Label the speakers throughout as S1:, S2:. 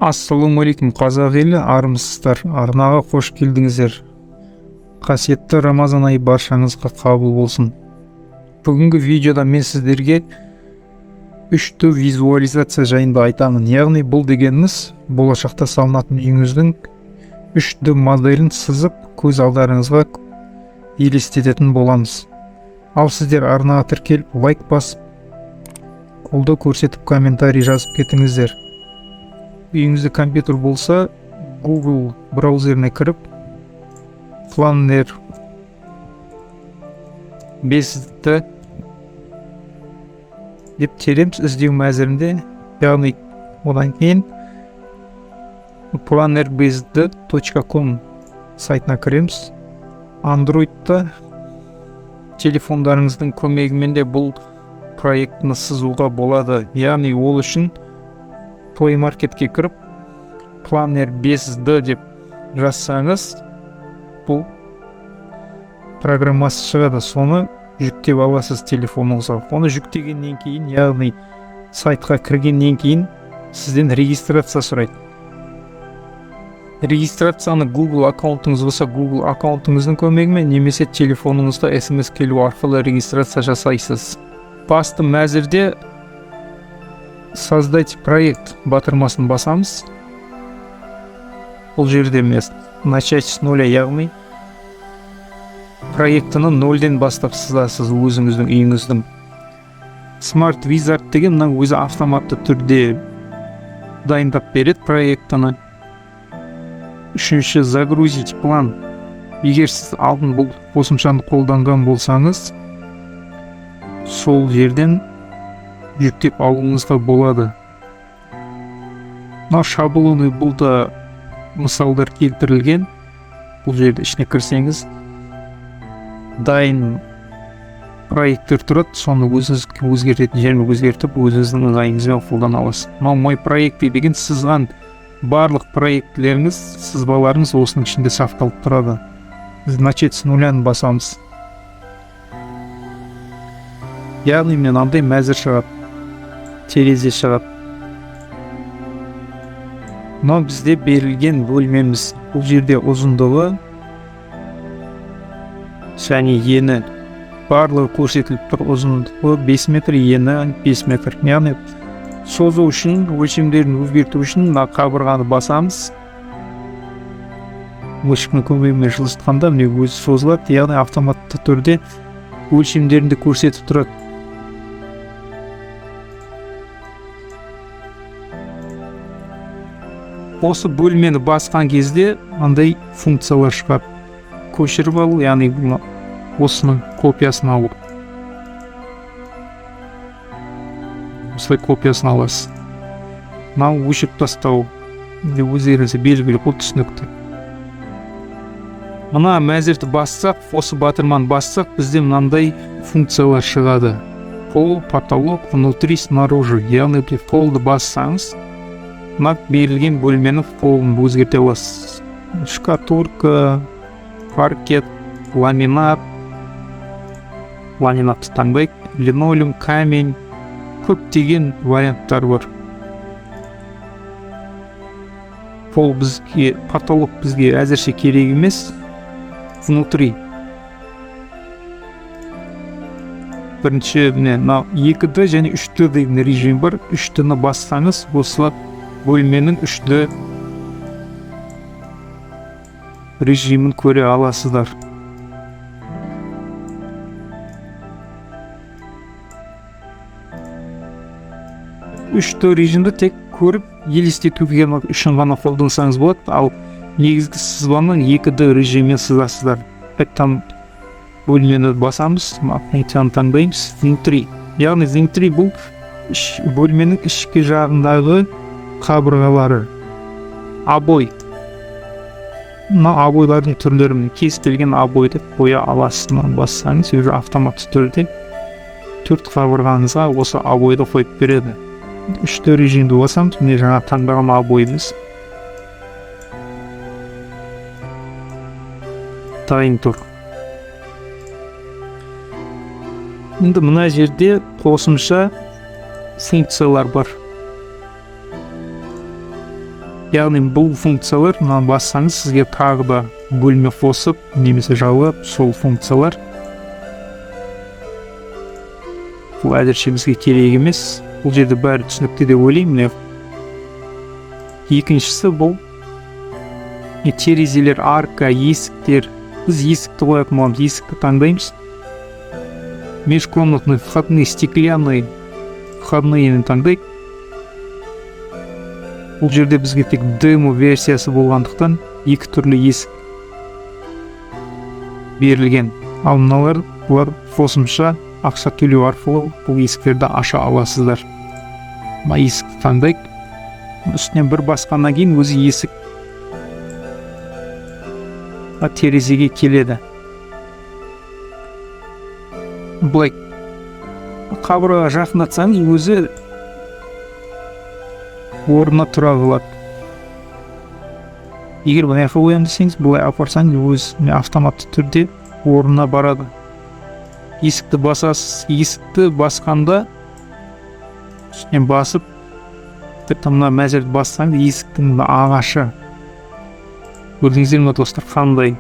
S1: Ассалаумағалейкум қазақ елі, армысыздар, арнаға қош келдіңіздер. Қасиетті Рамазан айы баршаңызға қабыл болсын. Бүгінгі видеода мен сіздерге 3D визуализация жайында айтамын. Яғни бұл дегеніміз болашақта салынатын үйіңіздің 3D моделін сызып көз алдарыңызға елестететін боламыз. Ал сіздер арнаға тіркеліп лайк басып, қолдау көрсетіп комментарий жазып кетіңіздер. Үйіңізде компьютер болса, Google браузеріне кіріп, Planner 5D деп тереміз іздеу мәзірінде, яғни одан кейін planner5d.com сайтына кіреміз. Android'та телефондарыңыздың көмегімен де бұл проектіні сызуға болады. Яғни ол үшін Play Market'ке кіріп, Planner 5D деп жазсаңыз, бұл программасы шығады. Соны жүктеп аласыз телефоныңызға. Оны жүктегеннен кейін, яғни сайтқа кіргеннен кейін сізден регистрация сұрайды. Регистрацияны Google аккаунтыңыз болса, Google аккаунтыңыздың көмегімен, немесе телефоныңызға SMS келу арқылы регистрация жасайсыз. Басты мәзірде создать проект батырмасын басамыз. Бұл жерде емес, начать с нуля, яғни проектіні нөлден бастап сызасыз өзіңіздің үйіңіздің. Smart Wizard деген өзі автоматты түрде дайындап береді проектіні. Үшінші, загрузить план. Егер сіз алдын бұл қосымшаны қолданған болсаңыз, сол жерден жүктеп алуыңызға болады. Шаблоны бұл да мысалдар келтірілген. Бұл жерде ішіне кірсеңіз, дайын проекттер тұрады, соны өзіңіз өзгертетін жерін өзгертіп, өзіңіздің ыңғайыңызбен қолдана аласыз. Мой проекті деген сызған барлық проектлеріңіз, сызбаларыңыз осының ішінде сақталып тұрады. Начать с нуляны басамыз. Яғни мен андай мәзір шығады, терезе шығады. Но бізде берілген бөлмеміз, бұл жерде ұзындығы және ені барлығы көрсетіліп тұр. Ұзындығы 5 метр, ені 5 метр. Яғни созу үшін, өлшемдерін өзгерту үшін қабырғаны басамыз. Өлшемнің көмегімен жылыстықанда міне өзі созылады, яғни автоматты түрде өлшемдерінде көрсетіп тұрады. Осы бөлмені басқан кезде андай функциялар шығады. Көшіріп алу, яғни осының копиясын алу. Осылай копиясын аласыз. Мынау өшіріп тастау. Өздеріңізге белгілі, бұл түсінікті. Мына мәзірді бассақ, осы батырманы бассақ, бізде мынандай функциялар шығады. Пол, потолок, внутри, снаружи. Яғни полды бассаңыз, берілген бөлменің полын өзгерте аласыз. Шкатурка, паркет, ламинат, ламинатты таңдайық, линолеум, камень, көптеген варианттар бар. Пол бізге, потолок бізге әзірше керек емес. Внутри. Бірінші, 2D және 3D деген режим бар. 3D-ні бассаңыз, осылап бөлменің 3D режимін көре аласыздар. Үшті режимді тек көріп, елестетуге үшін ғана қолдансаңыз болады, ал негізгі сызбаның 2D режиммен сызасыздар. Там бөлмені басамыз, функцияны таңдаймыз, внутри. Яғни внутри бұл бөлменің ішкі жағындағы қабырғалары. Обой. Обойлардың түрлерін кестелген обой деп қоя аласыз. Бассаңыз, өзі автоматты түрде 4 қабырғаңызға осы обойды қойып береді. 3D режимді басамыз, міне жаңа таңдаған обойымыз дайын тұр. Енді мына жерде қосымша функциялар бар. яғни бұл функциялар мынаны бассаңыз сізге тағы да бөлме қосып немесе жауап сол функциялар бұл әзірше бізге керек емес. Бұл жерде бәрі түсінікті деп ойлаймын. Екіншісі бұл терезелер, арка, есіктер. Біз есікті қоятын боламыз, есікті таңдаймыз. Межкомнатный, входные, стеклянный, входныйны таңдайық. Бұл жерде бізге тек демо версиясы болғандықтан екі түрлі есік берілген. Ал мыналар бұлар қосымша ақша төлеу арқылы бұл есіктерді аша аласыздар. Есікті таңдайық. Үстінен бір басқаннан кейін өзі есік терезеге келеді. Былай қабырғаға жақындатсаңыз өзі орнына тұра қалады. Егер бұны қоямын десеңіз, былай апарсаңыз өзі автоматты түрде орнына барады. Есікті басасыз. Есікті басқанда үстінен басып мына мәзірді бассаңыз есіктің ағашы көрдіңіздер ме достар, қандай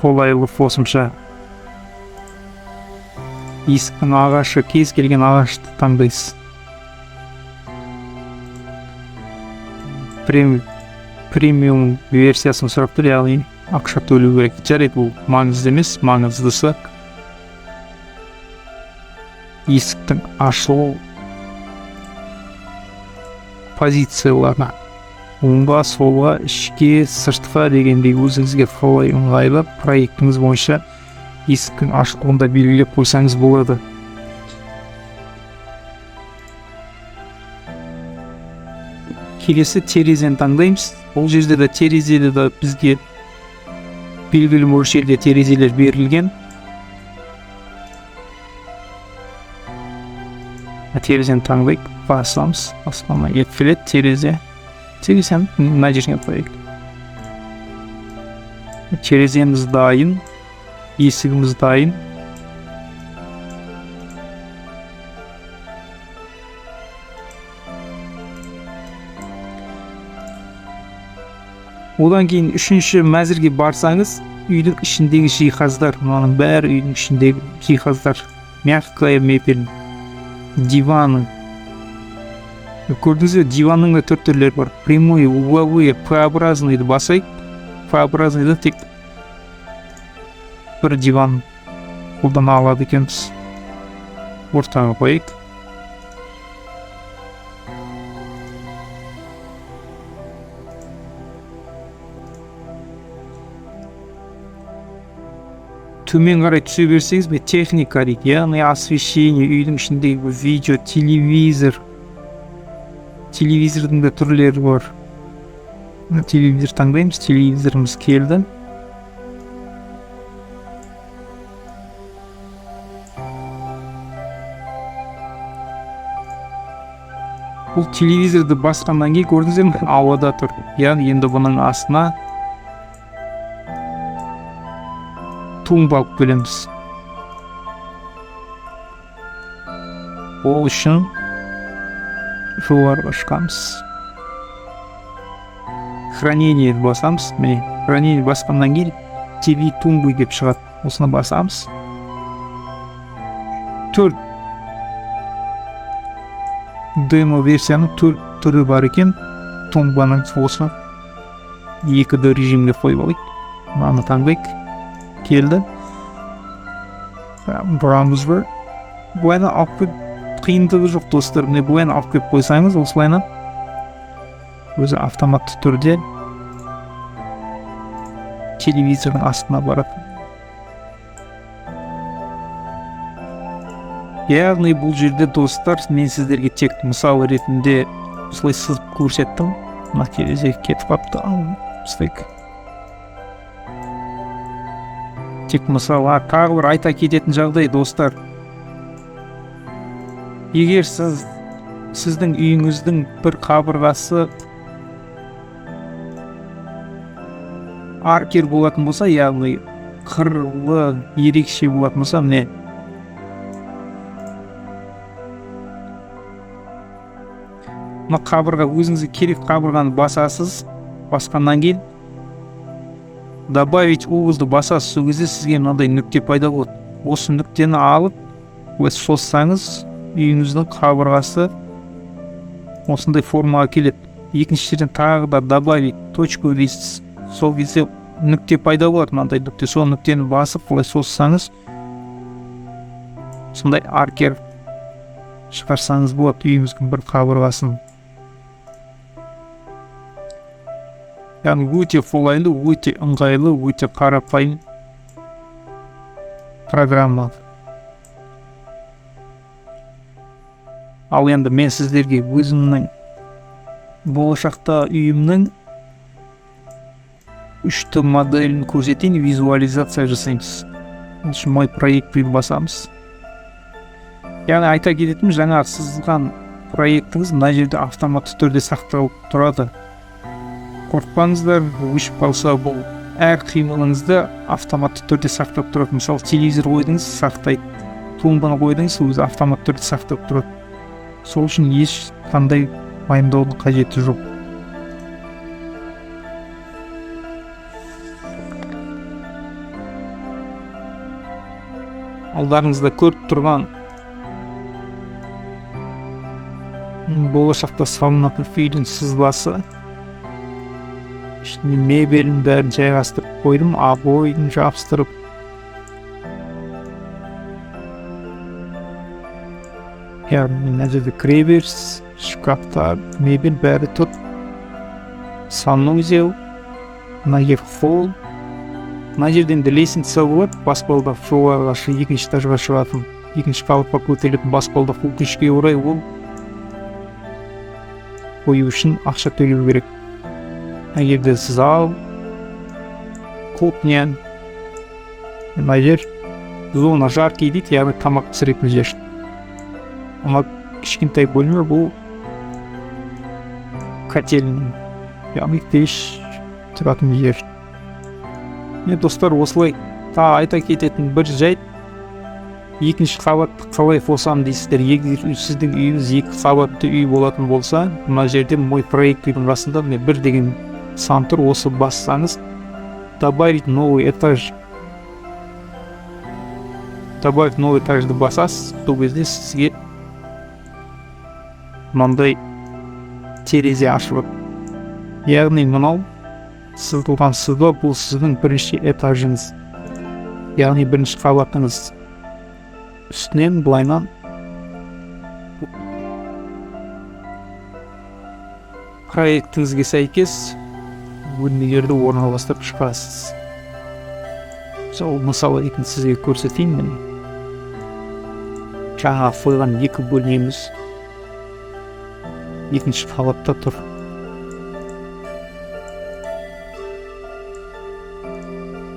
S1: қолайлы қосымша. Есіктің ағашы, кез келген ағашты таңдайсыз. Премиум версиясын сұрап тұр, яғни ақша төлеу керек. Жарайды, бұл маңызды емес, маңыздысы есіктің ашылу позицияларына, оңға, солға, ішке, сыртқа дегендей өзіңізге қалай ыңғайлы проектіңіз бойынша есіктің ашылуында белгілеп қойсаңыз болады. Келесі терезені таңдаймыз. Бұл жерде де терезеде де бізге белгілі мөлшерде терезелер берілген. Терезені таңдайық, басамыз, басқаннан келеді терезені мына жерге қояйық. Тереземіз дайын, есігіміз дайын. Одан кейін үшінші мәзірге барсаңыз, үйдің ішіндегі жиһаздар, мынаның бәрі үйдің ішіндегі жиһаздар. Мягкая мебель, диваны. Көрдіңіз бе, диванның да төрт түрлері бар. Прямой, угловые, П-образныйды басайық. П-образныйды тек бір диван қолдана алады екенбіз. Ортаға қойайық. Төмен қарай түсе берсеңіз, техника дейді, яғни освещение, үйдің ішіндегі видео, телевизор. Телевизордың да түрлері бар. Телевизор таңдаймыз, телевизорымыз келді. Бұл телевизорды басқаннан кейін көрдіңіздер ме? Ауада тұр. Яғни енді бұның астына тумба алып келеміз. Ол үшін жоғарыға шығамыз. Хранение басамыз. Міне, хранение басқаннан кейін TV тумбы деп шығады. Осыны басамыз. Төрт демо версияның төрт түрі бар екен. Тумбаның осыны 2D режимге қойып алайық. Мынаны таңдайық. Келді. Бұрамыз бір. Бұлайна алып көп қиындығы жоқ достар. Бұлайна алып көп қойсаңыз, осылайна өзі автоматты түрде телевизордың астына барады. Яғни бұл жерде достар, мен сіздерге тек мысал ретінде осылай сызып көрсеттім. Мына терезе кетіп қапты. Тек мысалға тағы бір айта кететін жағдай достар. Егер сіздің үйіңіздің бір қабырғасы аркер болатын болса, яғни қырлы ерекше болатын болса, міне мына қабырға, өзіңізге керек қабырғаны басасыз. Басқаннан кейін добавить образды басасыз. Сол кезде сізге мынандай нүкте пайда болады. Осы нүктені алып вы соссаңыз, үйіңіздің қабырғасы осындай формаға келеді. Екінші жерден тағы да добавить точку дейсіз. Сол кезде нүкте пайда болады, мынандай нүкте. Сол нүктені басып былай соссаңыз, сондай аркер шығарсаңыз болады үйіңіздің бір қабырғасын. Яғни өте қолайлы, өте ыңғайлы, өте қарапайым программа. Ал енді мен сіздерге өзімнің болашақта үйімнің 3D моделін көрсетейін, визуализация жасаймыз. Осы мой проектпен басамыз. Яғни айта кететінім, жаңа сызған проектіңіз мына жерде автоматты түрде сақталып тұрады. Қорықпаңыздар, өшіп қалса бұл әр қимылыңызды автоматты түрде сақтап тұрады. Мысалы, телевизор қойдыңыз, сақтайды. Тумбаны қойдыңыз, өзі автоматты түрде сақтап тұрады. Сол үшін ешқандай пайымдаудың қажеті жоқ. Алдарыңызда көріп тұрған болашақта салынатын үйдің сызбасы. Ішіне мебелін бәрін жайғастырып қойдым, обойын жабыстырып. Яғни мына жерде кіреберіс, шкафтар, мебель бәрі тұр. Санузел, мына жер холл. Мына жерден де лестница болады, баспалдақ жоғарыға екінші этажға шығатын, екінші қабатқа көтерілетін баспалдақ. Өкінішке орай ол қою үшін ақша төлеу керек. Мына жерде зал, кухня, мына жер зона жаркий дейді, яғни тамақ пісіретін жер. Ана кішкентай бөлме бұл котельный, яғни пеш тұратын жер. Достар, осылай айта кететін бір жайт, екінші қабатты қалай қосам дейсіздер. Егер сіздің үйіңіз екі қабатты үй болатын болса, мына жерде мой проектінің расында бір деген сан тұр. Осы бассаңыз, добавить новый этаж. Добавить новый этажды басасыз, сол кезде сізге мынандай терезе ашылып. Яғни мынау сызылған сызба, бұл сіздің бірінші этажыңыз. Яғни бірінші қабатыңыз. Үстінен былайнан проектіңізге сәйкес бөлмелерді орналастырып шығасыз. Сол мысалы ретінде сізге көрсетейін. Жаңа қойған екі бөлмеміз екінші қабатта тұр.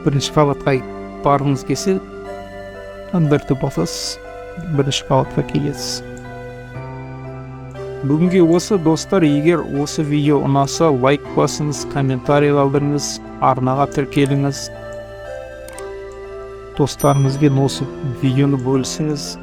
S1: Бірінші қабатқа барғыңыз келсе, бірді басасыз, бірінші қабатқа келесіз. Бүгінге осы, достар. Егер осы видео ұнаса, лайк басыңыз, комментарий қалдырыңыз, арнаға тіркеліңіз. Достарыңызбен осы видеоны бөлісіңіз.